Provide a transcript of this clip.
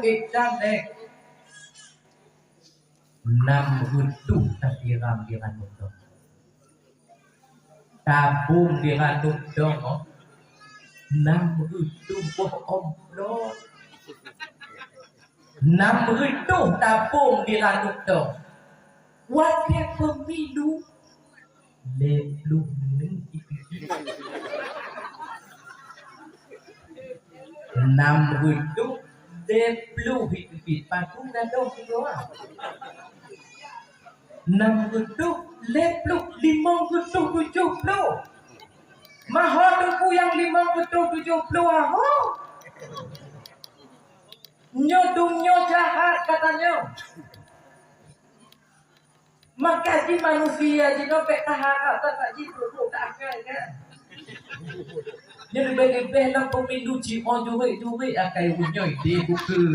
Ikan Nam gedung tadiram dengan untung tabung dengan untung Nam gedung bohong lo Nam gedung tabung dengan untung wakil pemilu leblu Nam gedung leblu hidup patung dan dong doang 6 gedung, lepluk 5 gedung 70. Mahal tunggu yang 5 gedung 70 aho. Nyodungnya jahat katanya. Maka di manusia di nopek taharap tak jitu tak akal kan. Jadi bagi belang pemilu ci on juri akai punya ide buku